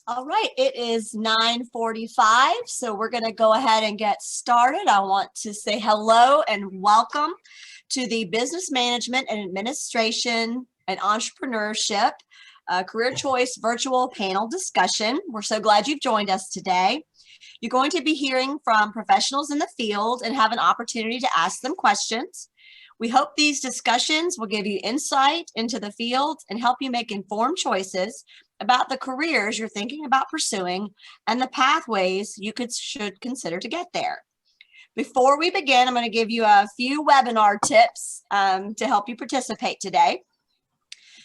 All right, it is 9:45, so we're going to go ahead and get started. I want to say hello and welcome to the Business Management and Administration and Entrepreneurship Career Choice Virtual Panel Discussion. We're so glad you've joined us today. You're going to be hearing from professionals in the field and have an opportunity to ask them questions. We hope these discussions will give you insight into the field and help you make informed choices about the careers you're thinking about pursuing and the pathways you should consider to get there. Before we begin, I'm going to give you a few webinar tips to help you participate today.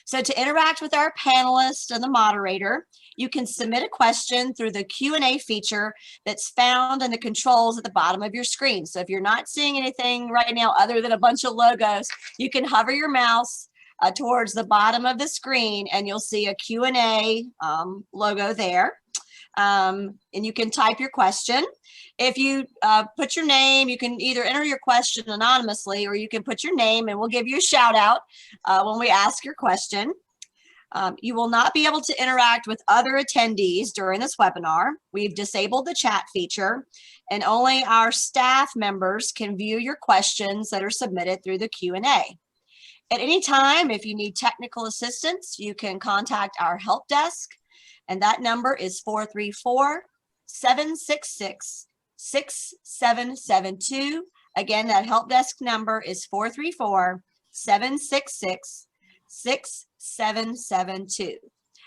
So to interact with our panelists and the moderator, you can submit a question through the Q&A feature that's found in the controls at the bottom of your screen. So if you're not seeing anything right now other than a bunch of logos, you can hover your mouse towards the bottom of the screen and you'll see a Q&A logo there. And you can type your question. If you put your name, you can either enter your question anonymously or you can put your name and we'll give you a shout out when we ask your question. You will not be able to interact with other attendees during this webinar. We've disabled the chat feature and only our staff members can view your questions that are submitted through the Q&A. At any time, if you need technical assistance, you can contact our help desk, and that number is 434-766-6772. Again, that help desk number is 434-766-6772.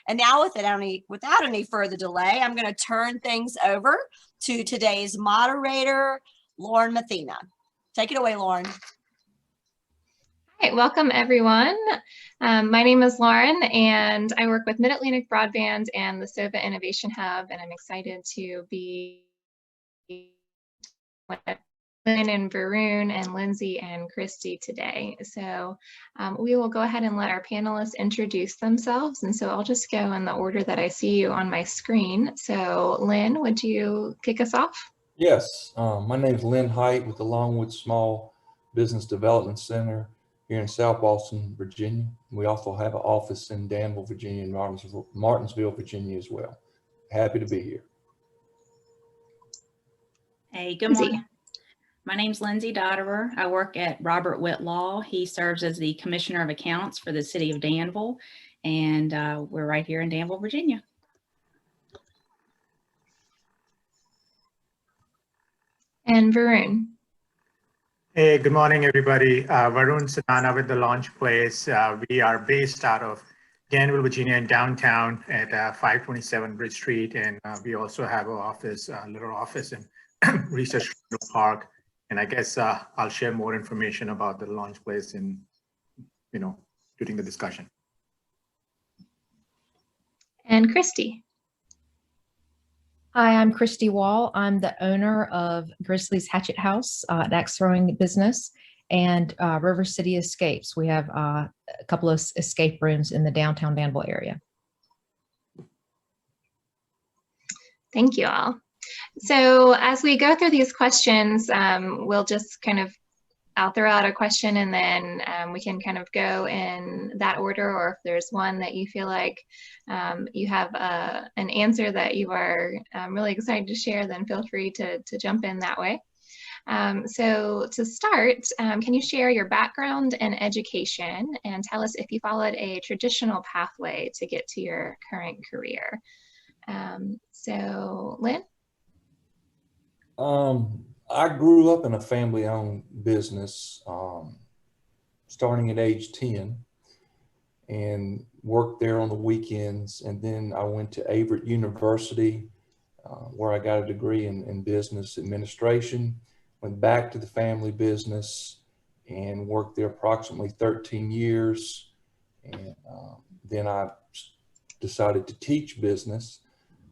And now without any further delay, I'm going to turn things over to today's moderator, Lauren Mathena. Take it away, Lauren. Hi, welcome everyone. My name is Lauren and I work with Mid-Atlantic Broadband and the SOVA Innovation Hub, and I'm excited to be with Lynn and Varun and Lyndsey and Christie today. So we will go ahead and let our panelists introduce themselves, and so I'll just go in the order that I see you on my screen. So Lynn, would you kick us off? Yes, my name is Lin Height with the Longwood Small Business Development Center here in South Boston, Virginia. We also have an office in Danville, Virginia, and Martinsville, Virginia as well. Happy to be here. Hey, good morning. My name's Lyndsey Dotterer. I work at Whitt Law. He serves as the Commissioner of Accounts for the City of Danville, and we're right here in Danville, Virginia. And Varun. Hey, good morning, everybody. Varun Sadana with The Launch Place. We are based out of Danville, Virginia, in downtown at 527 Bridge Street, and we also have an office, a little office in Research Park. And I guess I'll share more information about The Launch Place in, during the discussion. And Christie. Hi, I'm Christie Wall. I'm the owner of Grizzly's Hatchet House, an axe throwing business, and River City Escapes. We have a couple of escape rooms in the downtown Danville area. Thank you all. So as we go through these questions, we'll just I'll throw out a question and then we can kind of go in that order, or if there's one that you feel like you have an answer that you are really excited to share, then feel free to jump in that way. So to start, can you share your background and education and tell us if you followed a traditional pathway to get to your current career? So Lynn? I grew up in a family-owned business, starting at age 10, and worked there on the weekends. And then I went to Averett University, where I got a degree in business administration, went back to the family business and worked there approximately 13 years. And then I decided to teach business.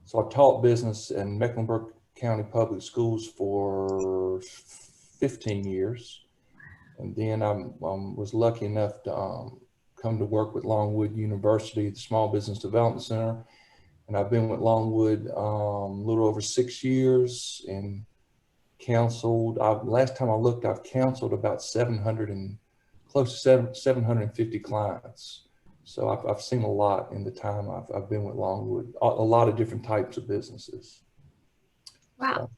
So I taught business in Mecklenburg County Public Schools for 15 years. And then I was lucky enough to come to work with Longwood University, the Small Business Development Center. And I've been with Longwood a little over 6 years and counseled. Last time I looked, I've counseled about 750 clients So I've seen a lot in the time I've been with Longwood, a lot of different types of businesses. Wow. So,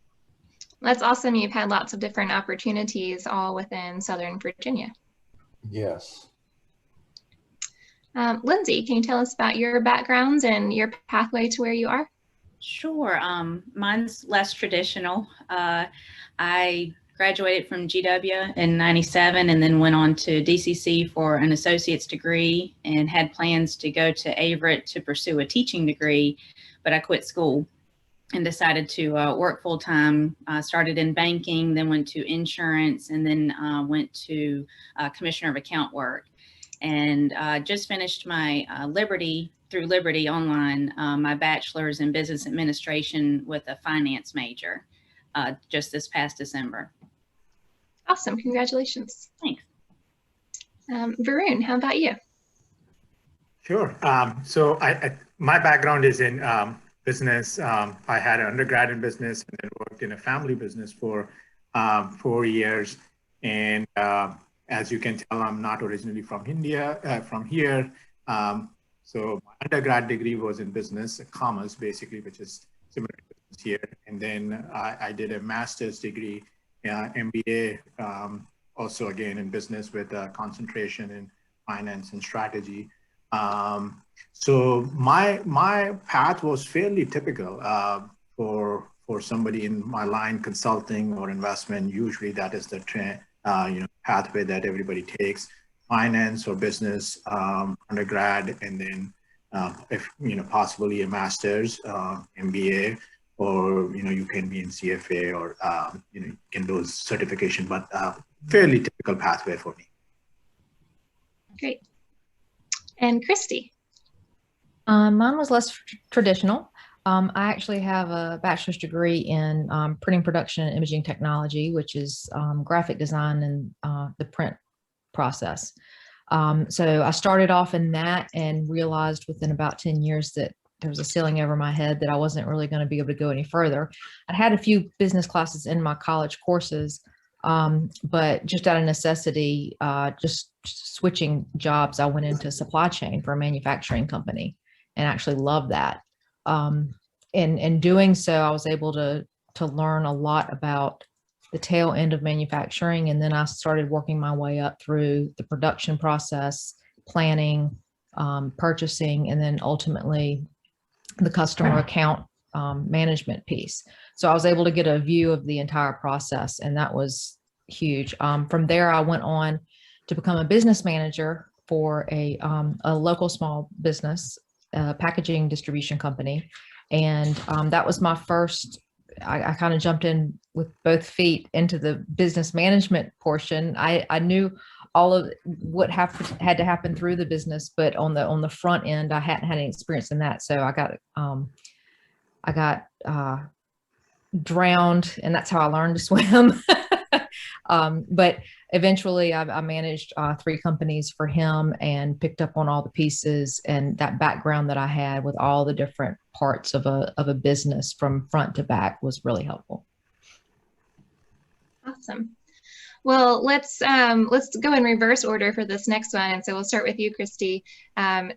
That's awesome. You've had lots of different opportunities all within Southern Virginia. yes. Lyndsey, can you tell us about your background and your pathway to where you are? Sure. Mine's less traditional. I graduated from GW in '97 and then went on to DCC for an associate's degree and had plans to go to Averett to pursue a teaching degree, but I quit school and decided to work full time. Started in banking, then went to insurance, and then went to Commissioner of Account work. And just finished my through Liberty Online, my bachelor's in business administration with a finance major just this past December. Awesome, congratulations. Thanks. Varun, how about you? Sure. So my background is in business. I had an undergrad in business and then worked in a family business for 4 years. And as you can tell, I'm not originally from India, from here. So my undergrad degree was in business, commerce, basically, which is similar to business here. And then I did a master's degree, MBA, also again in business with a concentration in finance and strategy. So my path was fairly typical for somebody in my line, consulting or investment. Usually that is the pathway that everybody takes: finance or business, undergrad, and then if possibly a master's, MBA, or you can be in CFA or in those certification, but fairly typical pathway for me. Great. And Christie? Mine was less traditional. I actually have a bachelor's degree in printing, production, and imaging technology, which is graphic design and the print process. So I started off in that and realized within about 10 years that there was a ceiling over my head, that I wasn't really going to be able to go any further. I had a few business classes in my college courses, but just out of necessity, just switching jobs, I went into supply chain for a manufacturing company and actually loved that. In doing so, I was able to learn a lot about the tail end of manufacturing. And then I started working my way up through the production process, planning, purchasing, and then ultimately the customer account management piece. So I was able to get a view of the entire process, and that was huge. From there, I went on to become a business manager for a local small business packaging distribution company. And that was my first, I kind of jumped in with both feet into the business management portion. I knew all of what had to happen through the business, but on the front end, I hadn't had any experience in that. So I got drowned, and that's how I learned to swim. But eventually I managed 3 companies for him and picked up on all the pieces, and that background that I had with all the different parts of a business from front to back was really helpful. Awesome. Well, let's go in reverse order for this next one. And so we'll start with you, Christie.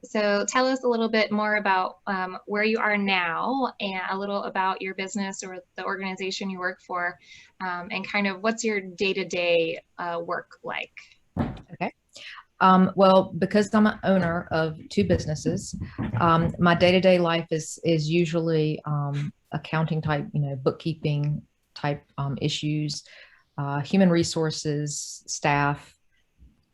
So tell us a little bit more about where you are now, and a little about your business or the organization you work for, and kind of what's your day-to-day work like? Okay. Well, because I'm an owner of 2 businesses, my day-to-day life is usually accounting type, bookkeeping type issues, human resources, staff,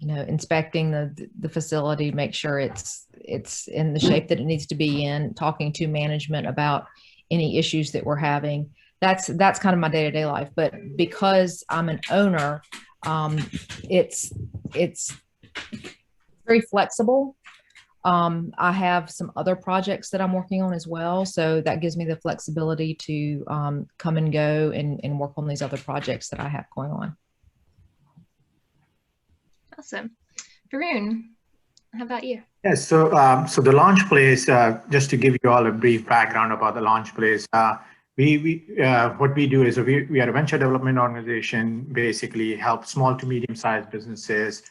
inspecting the facility, make sure it's in the shape that it needs to be in, talking to management about any issues that we're having. That's kind of my day-to-day life. But because I'm an owner, it's very flexible. I have some other projects that I'm working on as well. So that gives me the flexibility to come and go and work on these other projects that I have going on. Awesome. Varun, how about you? Yes, so the Launch Place, just to give you all a brief background about the Launch Place, what we do is we are a venture development organization, basically help small to medium-sized businesses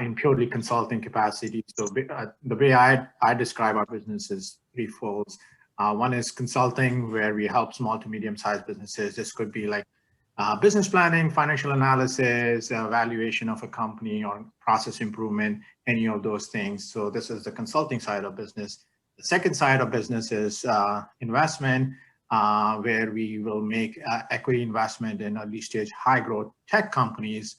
in purely consulting capacity. So the way I describe our business is threefold. One is consulting, where we help small to medium-sized businesses. This could be like business planning, financial analysis, valuation of a company, or process improvement, any of those things. So this is the consulting side of business. The second side of business is investment, where we will make equity investment in early stage high growth tech companies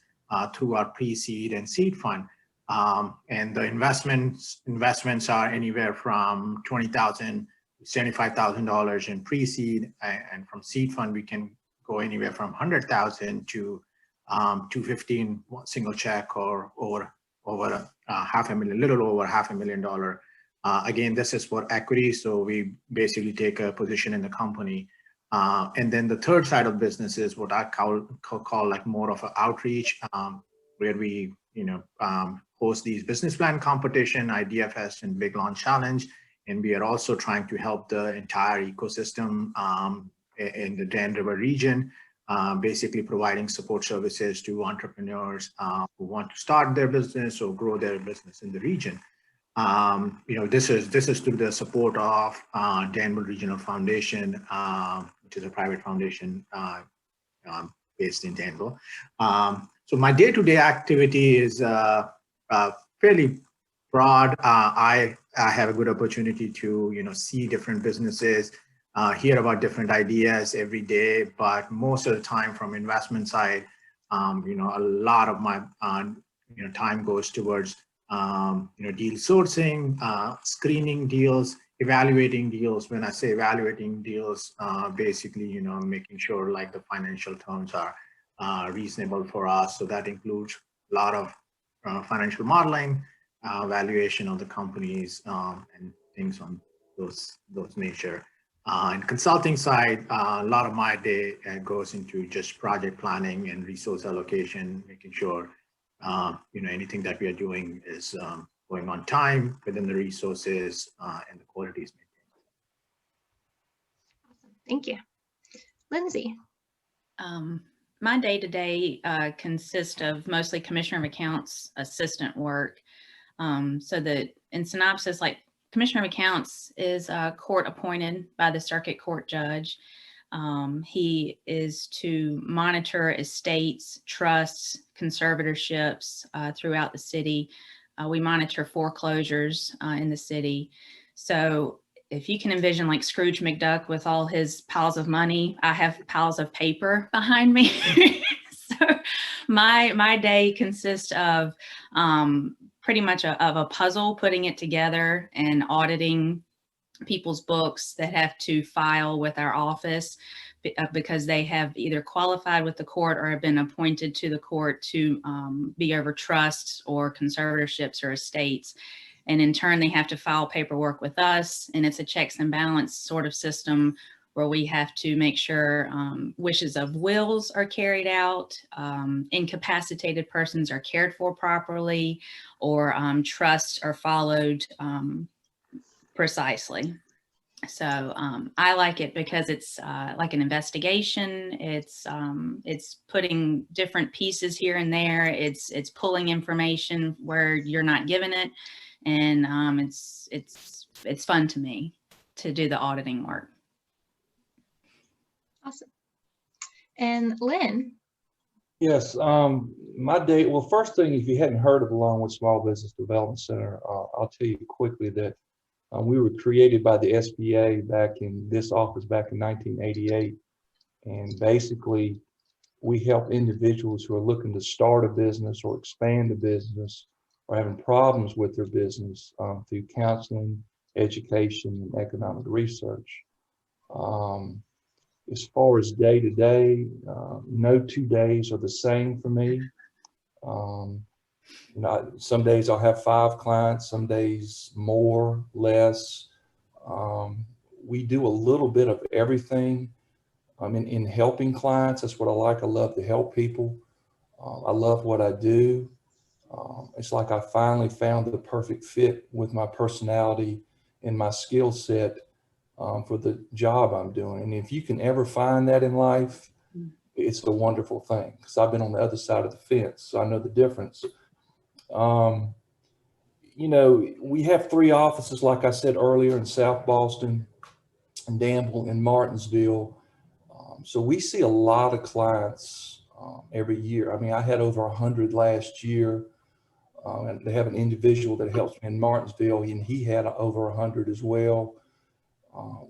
through our pre-seed and seed fund. And the investments are anywhere from $20,000 to $75,000 in pre-seed, and from seed fund we can go anywhere from $100,000 to $215,000 single check, or over little over $500,000. Again, this is for equity, so we basically take a position in the company. And then the third side of business is what I call like more of an outreach, where we host these business plan competition, IDFS, and Big Launch Challenge. And we are also trying to help the entire ecosystem in the Dan River region, basically providing support services to entrepreneurs who want to start their business or grow their business in the region. This is through the support of Danville Regional Foundation, which is a private foundation based in Danville. So my day-to-day activity is fairly broad. I have a good opportunity to see different businesses, hear about different ideas every day, but most of the time from investment side, a lot of my time goes towards deal sourcing, screening deals, evaluating deals. When I say evaluating deals, basically, making sure like the financial terms are reasonable for us. So that includes a lot of financial modeling, valuation of the companies, and things on those nature. And consulting side, a lot of my day goes into just project planning and resource allocation, making sure anything that we are doing is going on time, within the resources, and the quality is maintained. Awesome. Thank you. Lyndsey. My day-to-day consists of mostly Commissioner of Accounts assistant work. So that in synopsis, like Commissioner of Accounts is court appointed by the circuit court judge. He is to monitor estates, trusts, conservatorships throughout the city. We monitor foreclosures in the city. So if you can envision like Scrooge McDuck with all his piles of money, I have piles of paper behind me. So my day consists of pretty much of a puzzle, putting it together and auditing people's books that have to file with our office because they have either qualified with the court or have been appointed to the court to be over trusts or conservatorships or estates. And in turn, they have to file paperwork with us. And it's a checks and balance sort of system where we have to make sure wishes of wills are carried out, incapacitated persons are cared for properly, or trusts are followed precisely. So I like it because it's like an investigation. It's putting different pieces here and there. It's pulling information where you're not given it, and it's fun to me to do the auditing work. Awesome. And Lynn. Yes, my day, well, first thing, if you hadn't heard of the Longwood Small Business Development Center, I'll tell you quickly that we were created by the SBA back in this office back in 1988. And basically, we help individuals who are looking to start a business or expand a business or having problems with their business through counseling, education, and economic research. As far as day to day, no 2 days are the same for me. Some days I'll have 5 clients, some days more, less. We do a little bit of everything. In helping clients, that's what I like. I love to help people. I love what I do. It's like I finally found the perfect fit with my personality and my skill set for the job I'm doing. And if you can ever find that in life, it's a wonderful thing, because I've been on the other side of the fence, so I know the difference. You know, we have 3 offices, like I said earlier, in South Boston, and Danville, and Martinsville. So we see a lot of clients every year. I mean, I had over 100 last year, and they have an individual that helps me in Martinsville, and he had over 100 as well.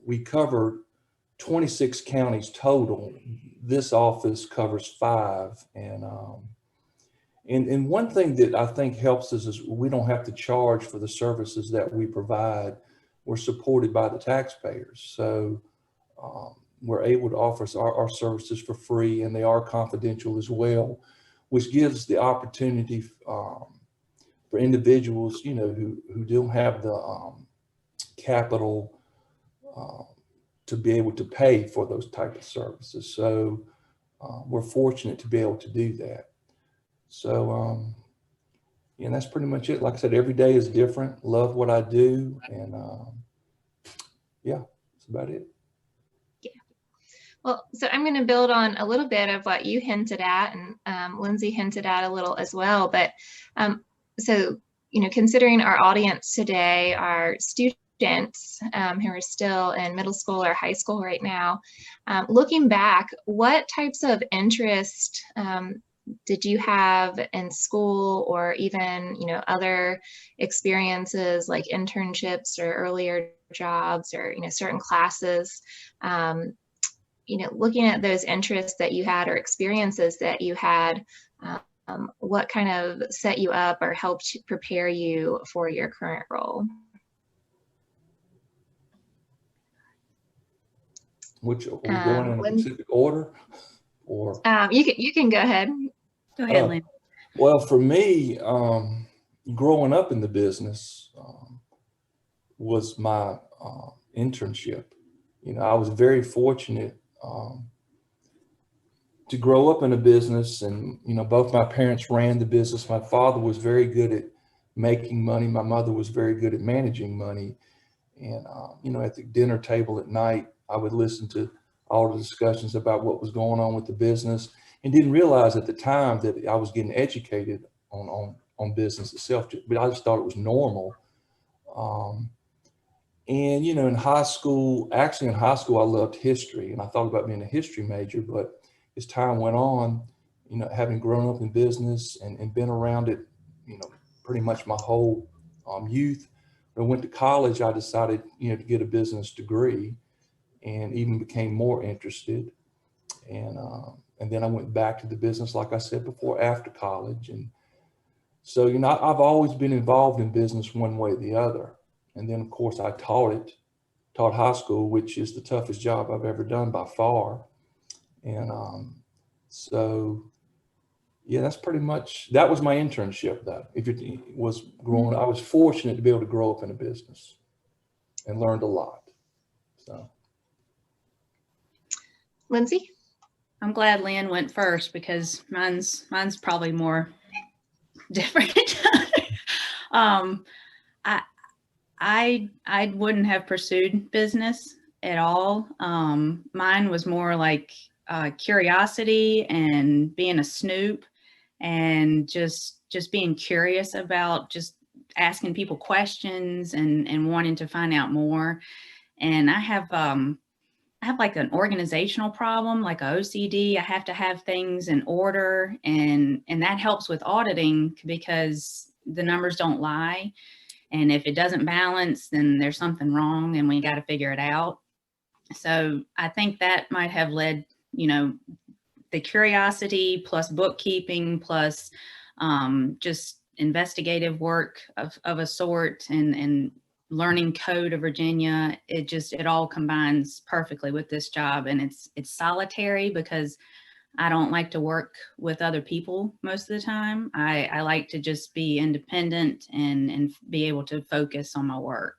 We cover 26 counties total. This office covers 5, and one thing that I think helps us is we don't have to charge for the services that we provide. We're supported by the taxpayers. So we're able to offer our services for free, and they are confidential as well, which gives the opportunity for individuals, you know, who don't have the capital to be able to pay for those type of services. So we're fortunate to be able to do that. So, yeah, that's pretty much it. Like I said, every day is different. Love what I do. And yeah, that's about it. Yeah. Well, so I'm going to build on a little bit of what you hinted at, and Lyndsey hinted at a little as well. But so, you know, considering our audience today are students who are still in middle school or high school right now, looking back, what types of interest did you have in school, or even, you know, other experiences like internships or earlier jobs, or, you know, certain classes, you know, looking at those interests that you had or experiences that you had, what kind of set you up or helped prepare you for your current role? Which are we going in a specific order, or you can go ahead. Go ahead, Lynn. Well, for me, growing up in the business was my internship. You know, I was very fortunate to grow up in a business, and, you know, both my parents ran the business. My father was very good at making money. My mother was very good at managing money. And, you know, at the dinner table at night, I would listen to all the discussions about what was going on with the business, and didn't realize at the time that I was getting educated on business itself, but I just thought it was normal. And, you know, in high school, I loved history, and I thought about being a history major, but as time went on, you know, having grown up in business and been around it, you know, pretty much my whole youth, when I went to college, I decided, you know, to get a business degree, and even became more interested. And then I went back to the business, like I said before, after college. And so, you know, I've always been involved in business one way or the other. And then, of course, I taught high school, which is the toughest job I've ever done by far. And so, yeah, that's pretty much, that was my internship, though. If it was growing, I was fortunate to be able to grow up in a business and learned a lot. So. Lyndsey? I'm glad Lynn went first, because mine's probably more different. I wouldn't have pursued business at all. Mine was more like curiosity and being a snoop, and just being curious about just asking people questions and wanting to find out more. And I have like an organizational problem, like a OCD. I have to have things in order, and that helps with auditing, because the numbers don't lie. And if it doesn't balance, then there's something wrong, and we got to figure it out. So I think that might have led, you know, the curiosity plus bookkeeping plus just investigative work of a sort, and learning code of Virginia. It all combines perfectly with this job. And it's solitary, because I don't like to work with other people most of the time. I like to just be independent and be able to focus on my work.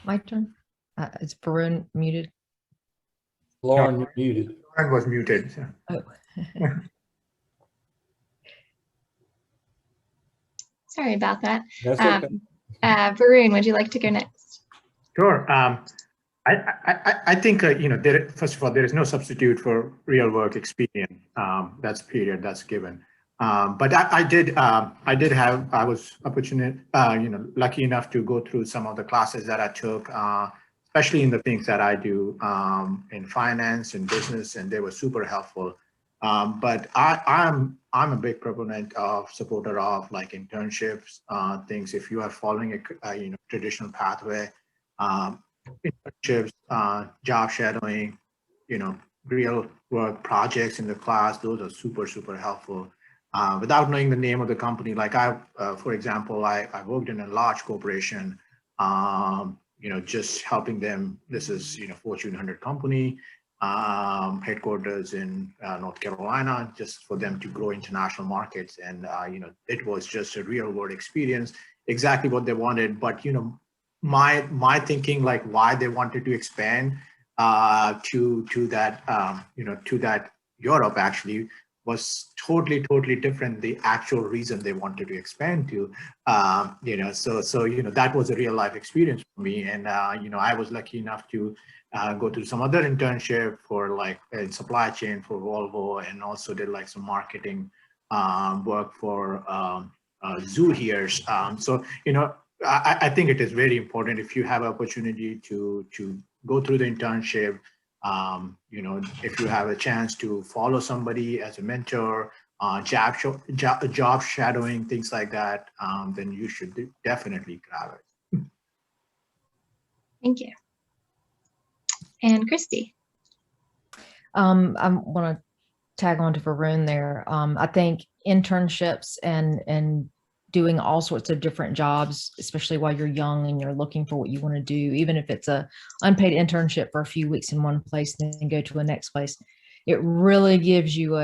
My turn. Is Varun muted? Lauren, you're muted. Lauren was muted. Oh. Sorry about that. That's okay. Varun, would you like to go next? Sure. I think, first of all, there is no substitute for real work experience. That's period, that's given. But I was opportunate, lucky enough to go through some of the classes that I took, especially in the things that I do in finance and business, and they were super helpful. But I'm a big proponent of supporter of like internships, things. If you are following a traditional pathway, internships, job shadowing, real work projects in the class, those are super helpful. Without knowing the name of the company, like for example, I worked in a large corporation, just helping them. This is, Fortune 100 company, headquarters in North Carolina, just for them to grow international markets. And, it was just a real world experience, exactly what they wanted. But, my thinking, like why they wanted to expand to that Europe actually was totally different. The actual reason they wanted to expand to, that was a real life experience for me. And, I was lucky enough to go through some other internship for like in supply chain for Volvo, and also did like some marketing work for Zoo here. I think it is very important if you have an opportunity to go through the internship. If you have a chance to follow somebody as a mentor, job shadowing, things like that, then you should definitely grab it. Thank you. And Christie. I want to tag on to Varun there. I think internships and doing all sorts of different jobs, especially while you're young and you're looking for what you want to do, even if it's a unpaid internship for a few weeks in one place and then go to a next place, it really gives you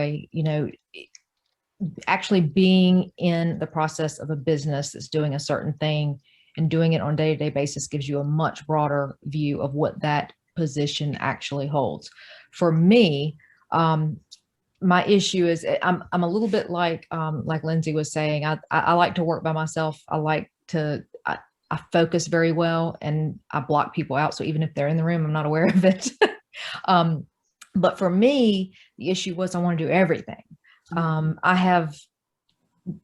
actually being in the process of a business that's doing a certain thing and doing it on a day-to-day basis gives you a much broader view of what that position actually holds. For me, my issue is I'm a little bit like Lyndsey was saying. I like to work by myself. I focus very well, and I block people out. So even if they're in the room, I'm not aware of it. But for me, the issue was I want to do everything. I have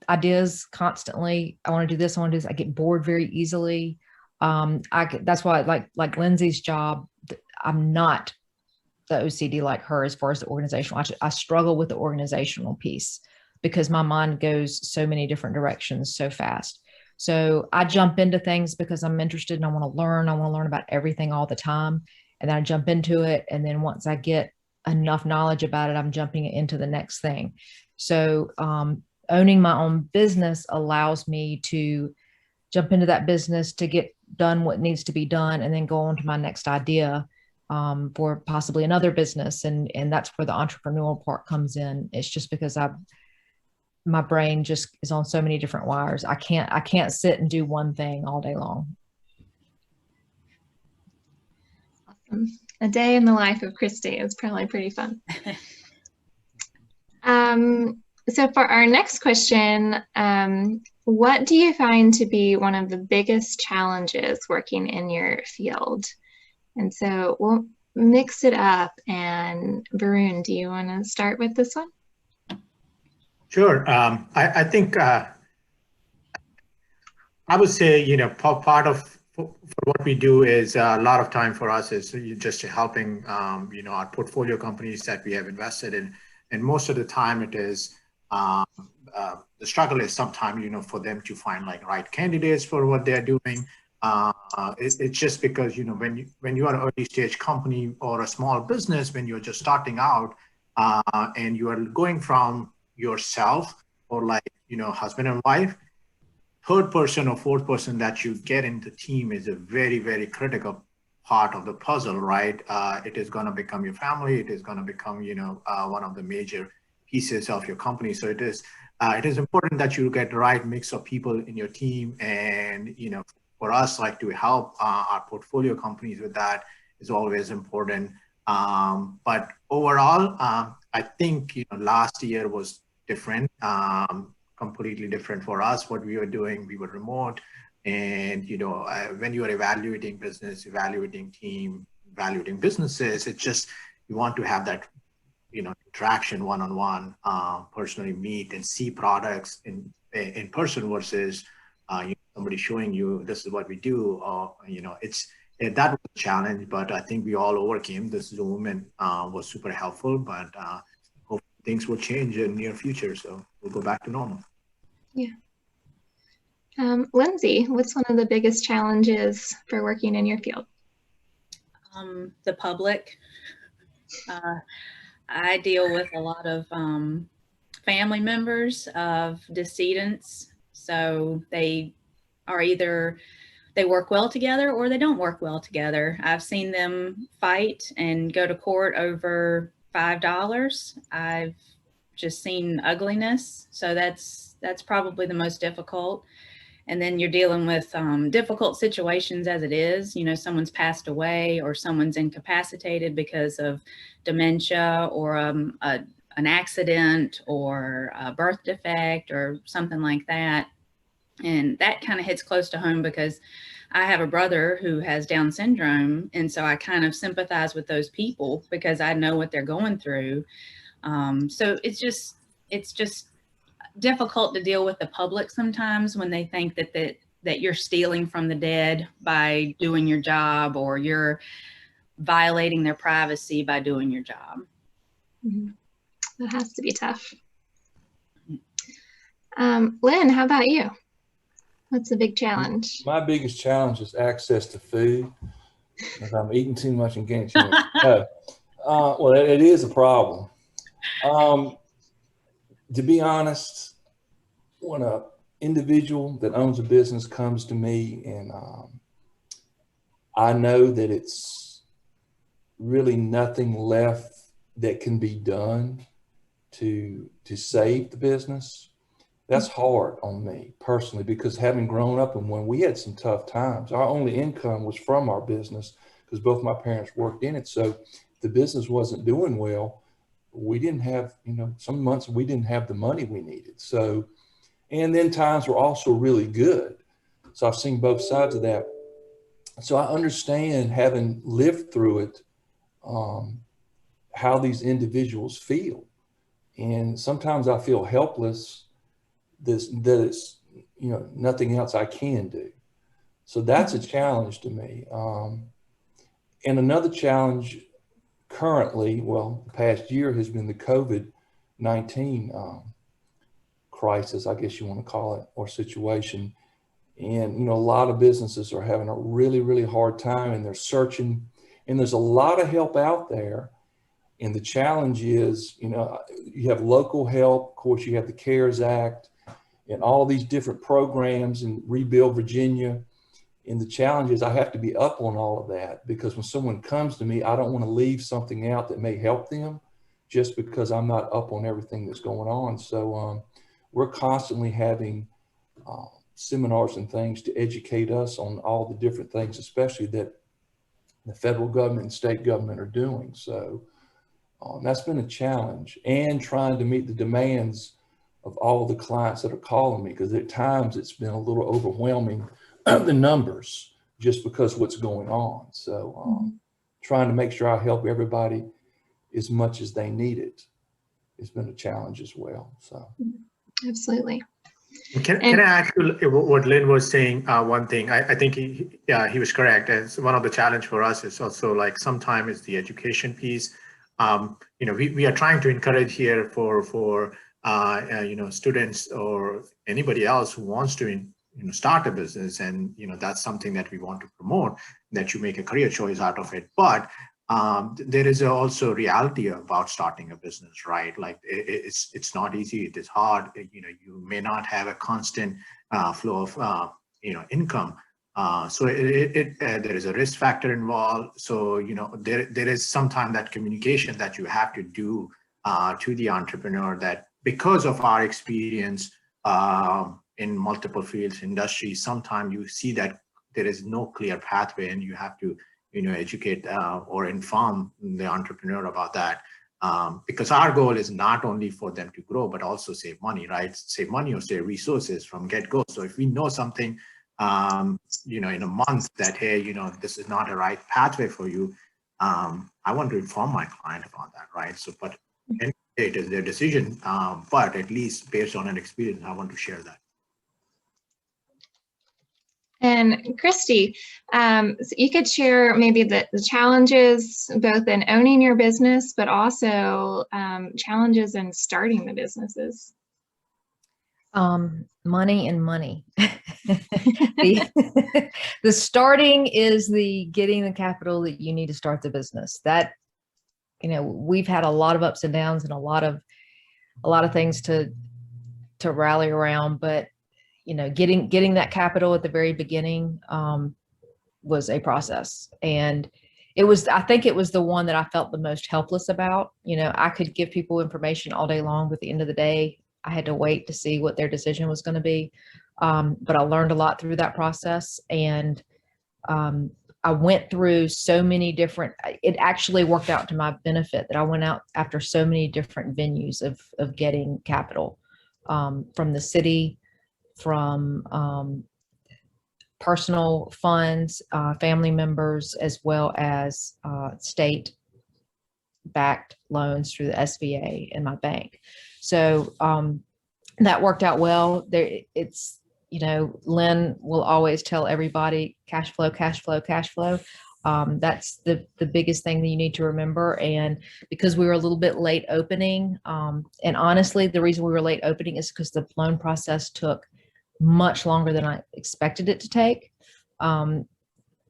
ideas constantly. I want to do this. I want to do this. I get bored very easily. That's why like Lyndsey's job, I'm not the OCD like her as far as the organizational. I struggle with the organizational piece because my mind goes so many different directions so fast. So I jump into things because I'm interested and I want to learn. I want to learn about everything all the time. And then I jump into it. And then once I get enough knowledge about it, I'm jumping into the next thing. So owning my own business allows me to jump into that business to get done what needs to be done and then go on to my next idea. For possibly another business. And that's where the entrepreneurial part comes in. It's just because my brain just is on so many different wires. I can't sit and do one thing all day long. Awesome. A day in the life of Christie is probably pretty fun. So for our next question, what do you find to be one of the biggest challenges working in your field? And so we'll mix it up. And Varun, do you want to start with this one? Sure. I think I would say, part of for what we do is a lot of time for us is just helping, our portfolio companies that we have invested in. And most of the time it is the struggle is sometimes, for them to find like right candidates for what they're doing. It's just because, when you are an early stage company or a small business, when you're just starting out and you are going from yourself or like, husband and wife, third person or fourth person that you get in the team is a very, very critical part of the puzzle, right? It is going to become your family. It is going to become, one of the major pieces of your company. So it is important that you get the right mix of people in your team. And, for us, like to help our portfolio companies with that is always important. But overall, I think, last year was different, completely different for us. What we were doing, we were remote. And, when you are evaluating business, evaluating team, evaluating businesses. It's just, you want to have that, interaction one-on-one, personally meet and see products in person versus somebody showing you this is what we do. That was a challenge, but I think we all overcame this Zoom and was super helpful, but hope things will change in the near future. So we'll go back to normal. Yeah. Lyndsey, what's one of the biggest challenges for working in your field? The public. I deal with a lot of family members of decedents. So they are either they work well together or they don't work well together. I've seen them fight and go to court over $5. I've just seen ugliness. So that's probably the most difficult. And then you're dealing with difficult situations as it is. Someone's passed away or someone's incapacitated because of dementia or an accident or a birth defect or something like that. And that kind of hits close to home because I have a brother who has Down syndrome. And so I kind of sympathize with those people because I know what they're going through. So it's just difficult to deal with the public sometimes when they think that you're stealing from the dead by doing your job or you're violating their privacy by doing your job. Mm-hmm. That has to be tough. Lynn, how about you? What's the big challenge? My biggest challenge is access to food. If I'm eating too much and getting too much. No. Well, it is a problem. To be honest, when an individual that owns a business comes to me and I know that it's really nothing left that can be done to save the business, that's hard on me personally, because having grown up in one, we had some tough times. Our only income was from our business because both my parents worked in it. So if the business wasn't doing well, we didn't have, some months we didn't have the money we needed. So, and then times were also really good. So I've seen both sides of that. So I understand, having lived through it, how these individuals feel. And sometimes I feel helpless that it's, nothing else I can do. So that's a challenge to me. And another challenge currently, well, the past year has been the COVID-19 crisis, I guess you want to call it, or situation. And, a lot of businesses are having a really, really hard time, and they're searching, and there's a lot of help out there. And the challenge is, you have local help. Of course, you have the CARES Act and all these different programs and Rebuild Virginia. And the challenge is I have to be up on all of that, because when someone comes to me, I don't want to leave something out that may help them just because I'm not up on everything that's going on. So we're constantly having seminars and things to educate us on all the different things, especially that the federal government and state government are doing. So that's been a challenge, and trying to meet the demands of all the clients that are calling me, because at times it's been a little overwhelming, the numbers, just because what's going on. So trying to make sure I help everybody as much as they need it, it's been a challenge as well. So absolutely. Can I ask you what Lynn was saying? One thing, I think he was correct. And one of the challenge for us is also, like, sometimes it's the education piece. We are trying to encourage here for students or anybody else who wants to start a business, and that's something that we want to promote, that you make a career choice out of it. But there is also reality about starting a business, right? Like, it's not easy. It is hard. You may not have a constant flow of income. So there is a risk factor involved. So there is sometimes that communication that you have to do to the entrepreneur, that because of our experience in multiple fields, industries, sometimes you see that there is no clear pathway, and you have to educate or inform the entrepreneur about that. Because our goal is not only for them to grow, but also save money, right? Save money or save resources from get-go. So if we know something, in a month that, hey, this is not a right pathway for you, I want to inform my client about that, right? So, but it is their decision, but at least based on an experience, I want to share that. And Christie, so you could share maybe the challenges both in owning your business, but also challenges in starting the businesses. Money and money. The starting is the getting the capital that you need to start the business. That, we've had a lot of ups and downs and a lot of things to rally around, but getting that capital at the very beginning was a process. And I think it was the one that I felt the most helpless about. I could give people information all day long, but at the end of the day, I had to wait to see what their decision was going to be. But I learned a lot through that process. And I went through so many different, it actually worked out to my benefit that I went out after so many different venues of getting capital, from the city, from personal funds, family members, as well as state-backed loans through the SBA and my bank. So that worked out well. Lynn will always tell everybody cash flow, cash flow, cash flow. That's the biggest thing that you need to remember. And because we were a little bit late opening, and honestly, the reason we were late opening is because the loan process took much longer than I expected it to take.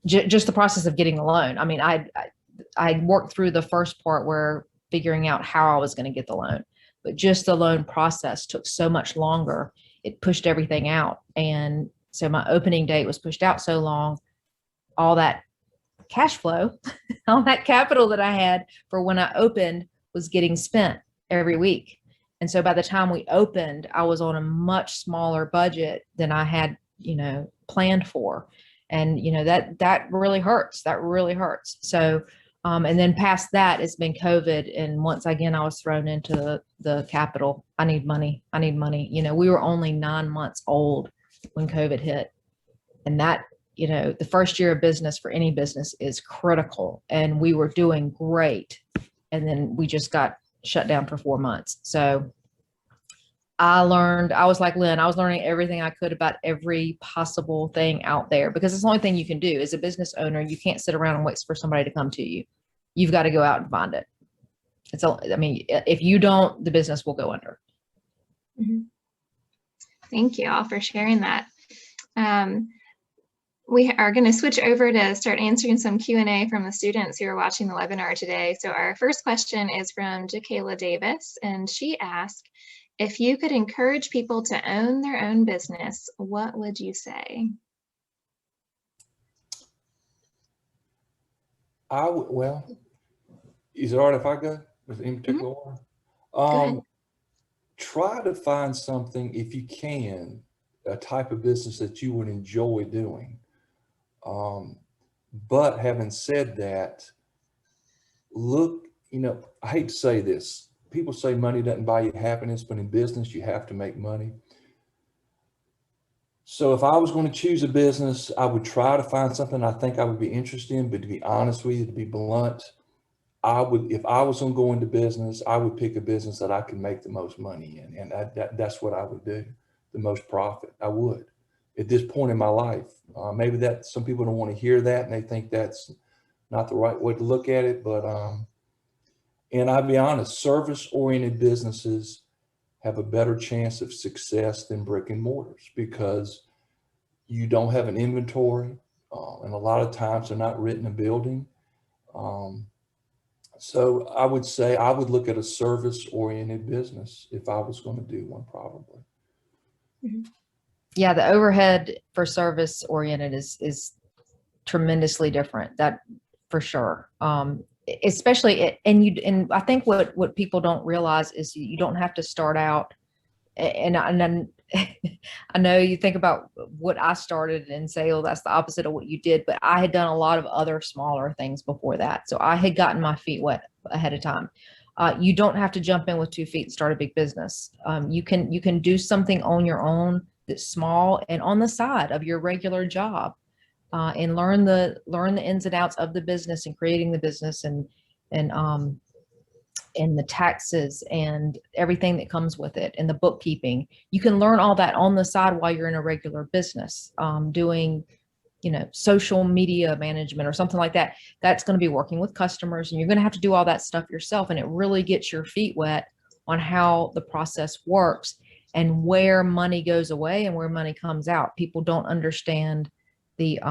Just the process of getting the loan. I mean, I worked through the first part where figuring out how I was going to get the loan, but just the loan process took so much longer. It pushed everything out. And so my opening date was pushed out so long, all that cash flow, all that capital that I had for when I opened was getting spent every week. And so by the time we opened, I was on a much smaller budget than I had, planned for. And, that really hurts. That really hurts. So, and then past that, it's been COVID. And once again, I was thrown into the capital. I need money. I need money. We were only 9 months old when COVID hit. And that, the first year of business for any business is critical. And we were doing great. And then we just got shut down for 4 months. So I was like Lynn, I was learning everything I could about every possible thing out there, because it's the only thing you can do as a business owner. You can't sit around and wait for somebody to come to you. You've got to go out and find it. If you don't, the business will go under. Mm-hmm. Thank you all for sharing that. We are going to switch over to start answering some Q&A from the students who are watching the webinar today. So our first question is from Jakayla Davis, and she asked, if you could encourage people to own their own business, what would you say? Well, is it all right if I go with any particular order? Go ahead. Try to find something, if you can, a type of business that you would enjoy doing. But having said that, look, I hate to say this. People say money doesn't buy you happiness, but in business, you have to make money. So if I was going to choose a business, I would try to find something I think I would be interested in, but to be honest with you, to be blunt, if I was going to go into business, I would pick a business that I could make the most money in. And that's what I would do, the most profit. I would at this point in my life. Maybe that some people don't want to hear that and they think that's not the right way to look at it. But, and I'll be honest, service-oriented businesses have a better chance of success than brick and mortars because you don't have an inventory. And a lot of times they're not renting a building. So I would say I would look at a service-oriented business if I was going to do one, probably. Mm-hmm. Yeah, the overhead for service-oriented is tremendously different. That for sure. Especially, and I think what people don't realize is you don't have to start out. And I know you think about what I started in sales, that's the opposite of what you did, but I had done a lot of other smaller things before that. So I had gotten my feet wet ahead of time. You don't have to jump in with 2 feet and start a big business. You can do something on your own that's small and on the side of your regular job. and learn the ins and outs of the business and creating the business and the taxes and everything that comes with it and the bookkeeping. You can learn all that on the side while you're in a regular business, doing, social media management or something like that. That's going to be working with customers, and you're going to have to do all that stuff yourself. And it really gets your feet wet on how the process works and where money goes away and where money comes out. People don't understand the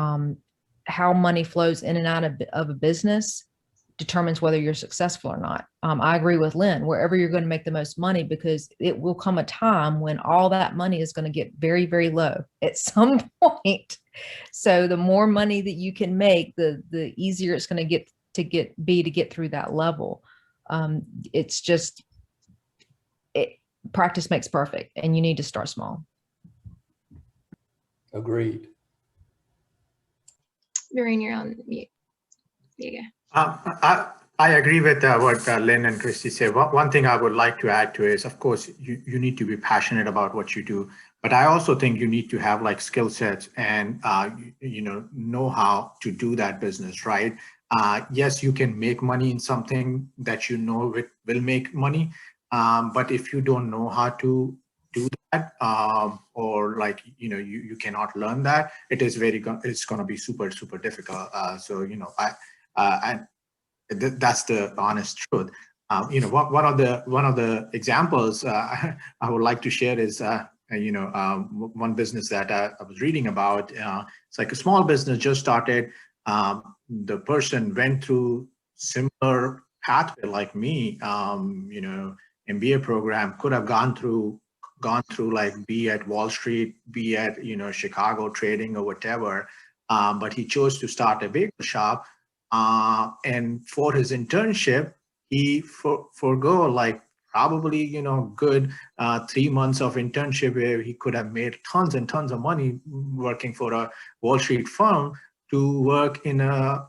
how money flows in and out of a business determines whether you're successful or not. I agree with Lynn, wherever you're going to make the most money, because it will come a time when all that money is going to get very, very low at some point. So the more money that you can make, the easier it's going to get through that level. It's just, practice makes perfect, and you need to start small. Agreed. Varun, you're on mute. There you go. I agree with what Lynn and Christie said. One thing I would like to add to is, of course, you need to be passionate about what you do, but I also think you need to have like skill sets and know how to do that business, right? Yes, you can make money in something that will make money, but if you don't know how to do that, or like you cannot learn that, it's going to be super difficult. That's the honest truth. One of the examples I would like to share is one business that I was reading about. It's like a small business just started. The person went through similar pathway like me. MBA program, could have gone through like be at Wall Street, be at Chicago trading or whatever, but he chose to start a bagel shop. And for his internship, he forgo like probably good 3 months of internship where he could have made tons and tons of money working for a Wall Street firm, to work in a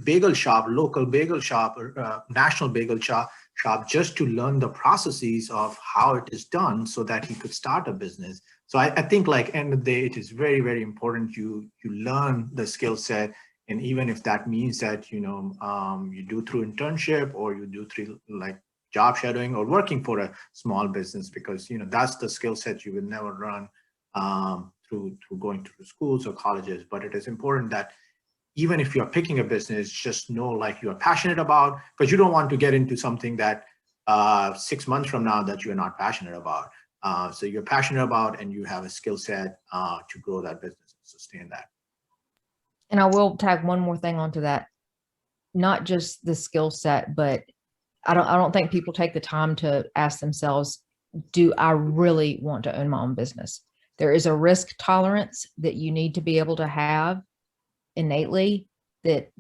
bagel shop, local bagel shop, or national bagel shop, just to learn the processes of how it is done so that he could start a business. So I think like end of the day, it is very, very important you learn the skill set. And even if that means that, you do through internship, or you do through like job shadowing or working for a small business, because, that's the skill set you will never run through going through schools or colleges. But it is important that even if you're picking a business, just know like you're passionate about, because you don't want to get into something that 6 months from now that you're not passionate about. So you're passionate about, and you have a skill set to grow that business and sustain that. And I will tag one more thing onto that, not just the skill set, but I don't think people take the time to ask themselves, do I really want to own my own business? There is a risk tolerance that you need to be able to have innately, that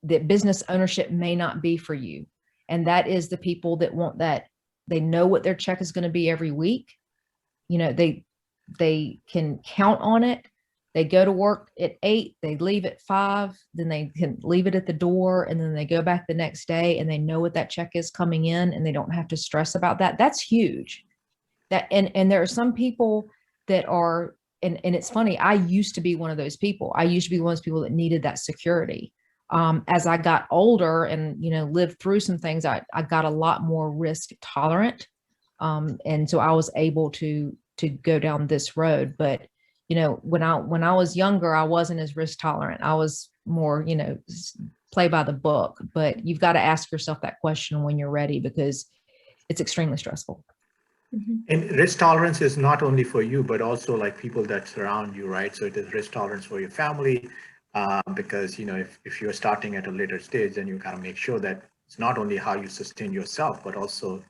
business ownership may not be for you. And that is the people that want that. They know what their check is going to be every week. They can count on it. They go to work at 8, they leave at 5, then they can leave it at the door, and then they go back the next day, and they know what that check is coming in, and they don't have to stress about that. That's huge. And there are some people that are, and it's funny, I used to be one of those people. I used to be one of those people that needed that security. As I got older and, lived through some things, I got a lot more risk tolerant. And so I was able to go down this road. But when I was younger, I wasn't as risk tolerant. I was more, play by the book. But you've got to ask yourself that question when you're ready, because it's extremely stressful. Mm-hmm. And risk tolerance is not only for you, but also like people that surround you, right? So it is risk tolerance for your family, because if you're starting at a later stage, then you gotta make sure that it's not only how you sustain yourself, but also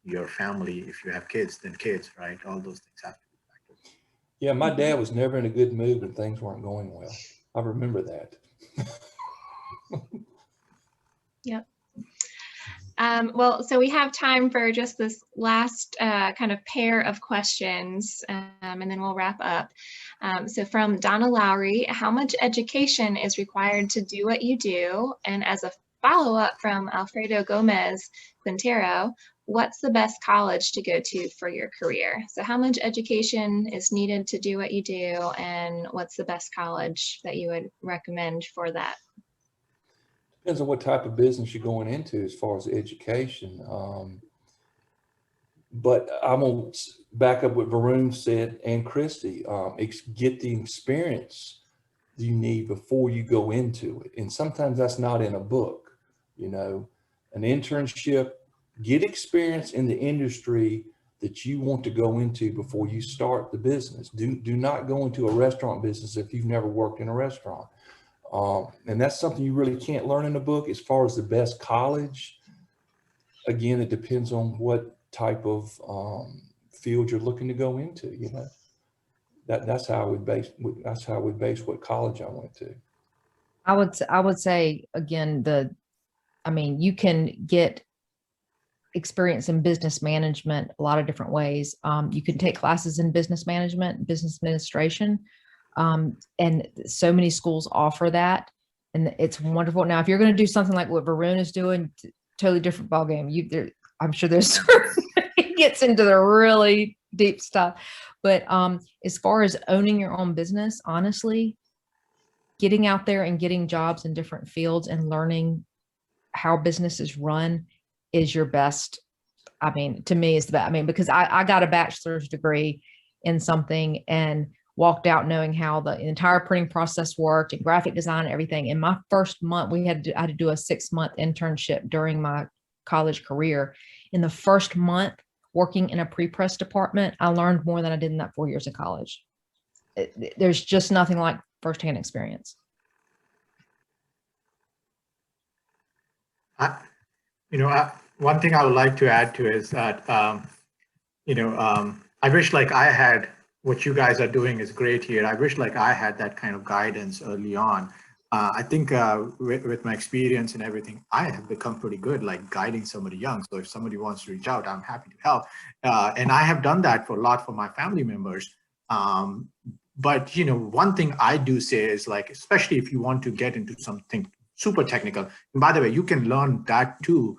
your family. If you have kids, then kids, right? All those things have to be factored. Yeah, my dad was never in a good mood when things weren't going well. I remember that. Yep. Well, so we have time for just this last kind of pair of questions, and then we'll wrap up. So from Donna Lowry, how much education is required to do what you do? And as a follow-up from Alfredo Gomez Quintero. What's the best college to go to for your career? So how much education is needed to do what you do, and what's the best college that you would recommend for that? Depends on what type of business you're going into as far as education. But I'm going to back up what Varun said and Christie. Get the experience you need before you go into it. And sometimes that's not in a book, you know, an internship, get experience in the industry that you want to go into before you start the business. Do not go into a restaurant business if you've never worked in a restaurant. And that's something you really can't learn in a book. As far as the best college, again, it depends on what type of field you're looking to go into, you know. That's how I would base what college I went to. I would say again, you can get experience in business management a lot of different ways. You can take classes in business management, business administration, and so many schools offer that, and it's wonderful. Now, if you're going to do something like what Varun is doing, totally different ballgame. I'm sure there's it gets into the really deep stuff. But as far as owning your own business, honestly, getting out there and getting jobs in different fields and learning how businesses run is your best. I mean, to me, it's the best. I mean, because I got a bachelor's degree in something and walked out knowing how the entire printing process worked and graphic design and everything. In my first month, I had to do a 6-month internship during my college career. In the first month, working in a pre-press department, I learned more than I did in that 4 years of college. There's just nothing like firsthand experience. One thing I would like to add to is that, I wish like I had what you guys are doing is great here. I wish like I had that kind of guidance early on. I think with my experience and everything, I have become pretty good, like guiding somebody young. So if somebody wants to reach out, I'm happy to help. And I have done that for a lot for my family members. But, one thing I do say is like, especially if you want to get into something super technical, and by the way, you can learn that too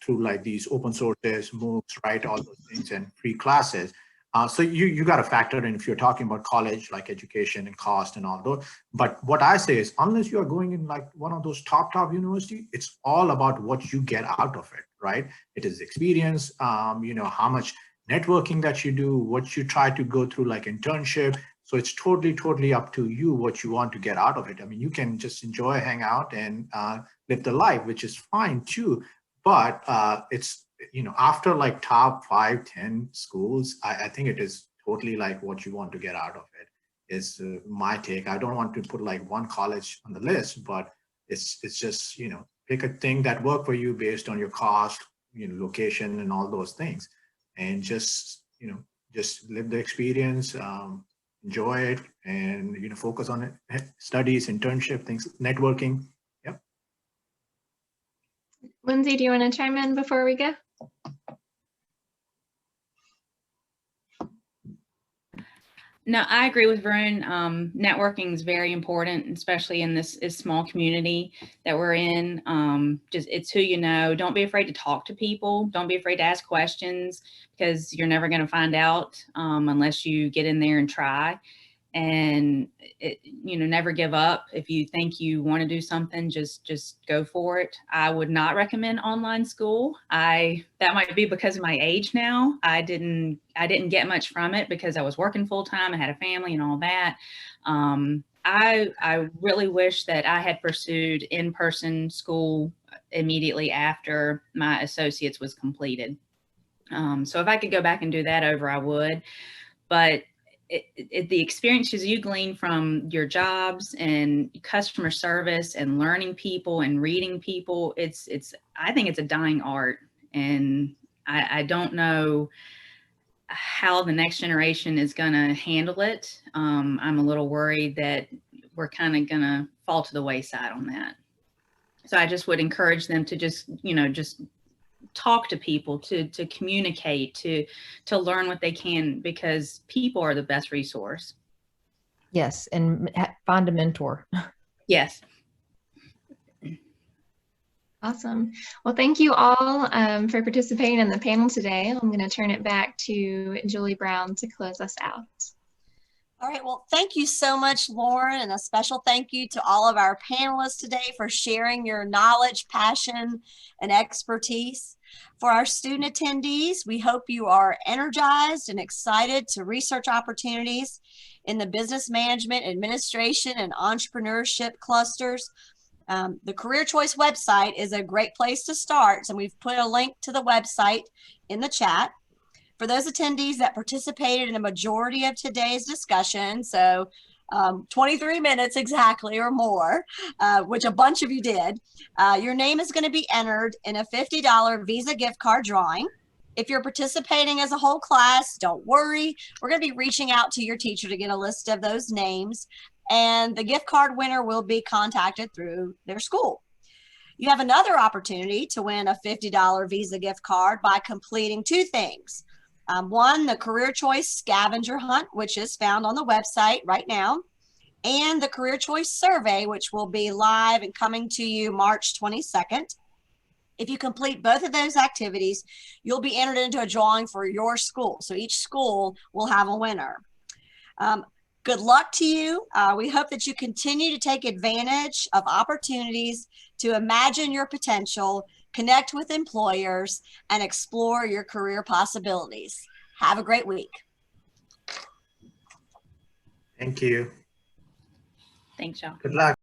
through like these open sources, MOOCs, right? All those things and free classes. So you got to factor in if you're talking about college, like education and cost and all those. But what I say is, unless you are going in like one of those top university, it's all about what you get out of it, right? It is experience, how much networking that you do, what you try to go through like internship. So it's totally up to you what you want to get out of it. I mean, you can just enjoy, hang out and live the life, which is fine too. But it's, after like top 5, 10 schools, I think it is totally like what you want to get out of it is my take. I don't want to put like one college on the list, but it's just, pick a thing that work for you based on your cost, location and all those things. And just, just live the experience, enjoy it and, focus on it, studies, internship, things, networking. Yep. Lyndsey, do you want to chime in before we go? No, I agree with Varun. Networking is very important, especially in this small community that we're in. It's who you know. Don't be afraid to talk to people. Don't be afraid to ask questions because you're never going to find out unless you get in there and try. And never give up. If you think you want to do something, just go for it. I would not recommend online school. That might be because of my age now. I didn't get much from it because I was working full time. I had a family and all that. I really wish that I had pursued in-person school immediately after my associates was completed. So if I could go back and do that over, I would. But the experiences you glean from your jobs and customer service and learning people and reading people, I think it's a dying art. And I don't know how the next generation is going to handle it. I'm a little worried that we're kind of going to fall to the wayside on that. So I just would encourage them to just talk to people, to communicate, to learn what they can, because people are the best resource. Yes, and find a mentor. Yes. Awesome. Well, thank you all for participating in the panel today. I'm going to turn it back to Julie Brown to close us out. All right, well, thank you so much, Lauren, and a special thank you to all of our panelists today for sharing your knowledge, passion, and expertise. For our student attendees, we hope you are energized and excited to research opportunities in the business management, administration, and entrepreneurship clusters. The Career Choice website is a great place to start, and we've put a link to the website in the chat. For those attendees that participated in a majority of today's discussion, so 23 minutes exactly or more, which a bunch of you did, your name is going to be entered in a $50 Visa gift card drawing. If you're participating as a whole class, don't worry. We're going to be reaching out to your teacher to get a list of those names, and the gift card winner will be contacted through their school. You have another opportunity to win a $50 Visa gift card by completing two things. One, the Career Choice Scavenger Hunt, which is found on the website right now, and the Career Choice Survey, which will be live and coming to you March 22nd. If you complete both of those activities, you'll be entered into a drawing for your school. So each school will have a winner. Good luck to you. We hope that you continue to take advantage of opportunities to imagine your potential, connect with employers, and explore your career possibilities. Have a great week. Thank you. Thanks, y'all. Good luck.